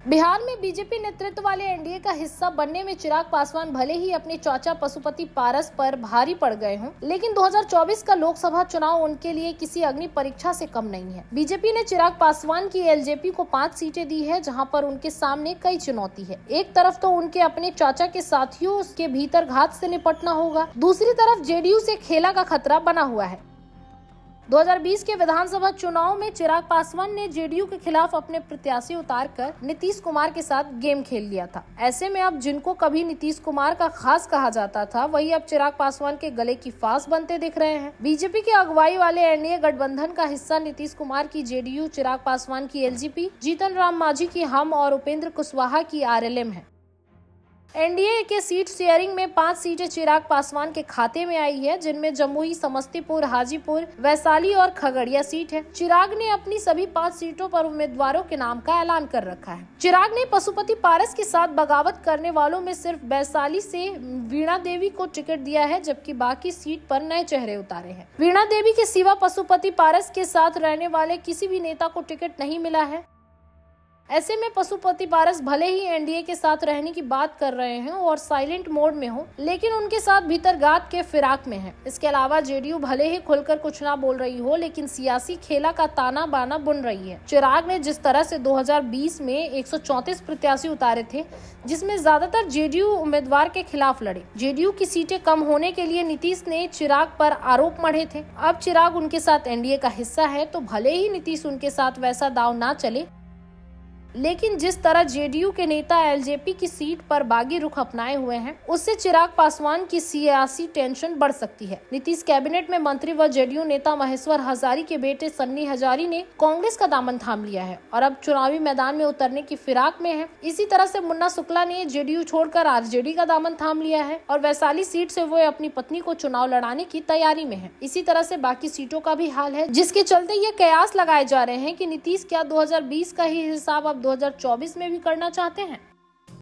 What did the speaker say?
बिहार में बीजेपी नेतृत्व वाले एनडीए का हिस्सा बनने में चिराग पासवान भले ही अपने चाचा पशुपति पारस पर भारी पड़ गए हों, लेकिन 2024 का लोकसभा चुनाव उनके लिए किसी अग्नि परीक्षा से कम नहीं है। बीजेपी ने चिराग पासवान की एलजेपी को 5 सीटें दी है, जहां पर उनके सामने कई चुनौती है। एक तरफ तो उनके अपने चाचा के साथियों के भीतर घात से निपटना होगा, दूसरी तरफ जेडीयू से खेला का खतरा बना हुआ है। 2020 के विधानसभा चुनाव में चिराग पासवान ने जेडीयू के खिलाफ अपने प्रत्याशी उतारकर नीतीश कुमार के साथ गेम खेल लिया था। ऐसे में अब जिनको कभी नीतीश कुमार का खास कहा जाता था, वही अब चिराग पासवान के गले की फांस बनते दिख रहे हैं। बीजेपी की अगुवाई वाले एनडीए गठबंधन का हिस्सा नीतीश कुमार की जेडीयू, चिराग पासवान की एलजेपी, जीतन राम मांझी की हम और उपेंद्र कुशवाहा की आरएलएम है। एनडीए के सीट शेयरिंग में 5 सीटें चिराग पासवान के खाते में आई है, जिनमें जमुई, समस्तीपुर, हाजीपुर, वैशाली और खगड़िया सीट है। चिराग ने अपनी सभी 5 सीटों पर उम्मीदवारों के नाम का ऐलान कर रखा है। चिराग ने पशुपति पारस के साथ बगावत करने वालों में सिर्फ वैशाली से वीणा देवी को टिकट दिया है, जबकि बाकी सीट पर नए चेहरे उतारे हैं। वीणा देवी के सिवा पशुपति पारस के साथ रहने वाले किसी भी नेता को टिकट नहीं मिला है। ऐसे में पशुपति पारस भले ही एनडीए के साथ रहने की बात कर रहे हैं और साइलेंट मोड में हो, लेकिन उनके साथ भीतरगात के फिराक में है। इसके अलावा जेडीयू भले ही खुलकर कुछ ना बोल रही हो, लेकिन सियासी खेला का ताना बाना बुन रही है। चिराग ने जिस तरह से 2020 में 134 प्रत्याशी उतारे थे, जिसमें ज्यादातर जेडीयू उम्मीदवार के खिलाफ लड़े। जेडीयू की सीटें कम होने के लिए नीतीश ने चिराग पर आरोप मढ़े थे। अब चिराग उनके साथ एनडीए का हिस्सा है, तो भले ही नीतीश उनके साथ वैसा दाव ना चले, लेकिन जिस तरह जेडीयू के नेता एलजेपी की सीट पर बागी रुख अपनाए हुए हैं, उससे चिराग पासवान की सियासी टेंशन बढ़ सकती है। नीतीश कैबिनेट में मंत्री व जेडीयू नेता महेश्वर हजारी के बेटे सन्नी हजारी ने कांग्रेस का दामन थाम लिया है और अब चुनावी मैदान में उतरने की फिराक में है। इसी तरह से मुन्ना शुक्ला ने जेडीयू छोड़कर आरजेडी का दामन थाम लिया है और वैशाली सीट से वो अपनी पत्नी को चुनाव लड़ाने की तैयारी में है। इसी तरह से बाकी सीटों का भी हाल है, जिसके चलते ये कयास लगाए जा रहे हैं कि नीतीश क्या 2020 का ही हिसाब अब 2024 में भी करना चाहते हैं।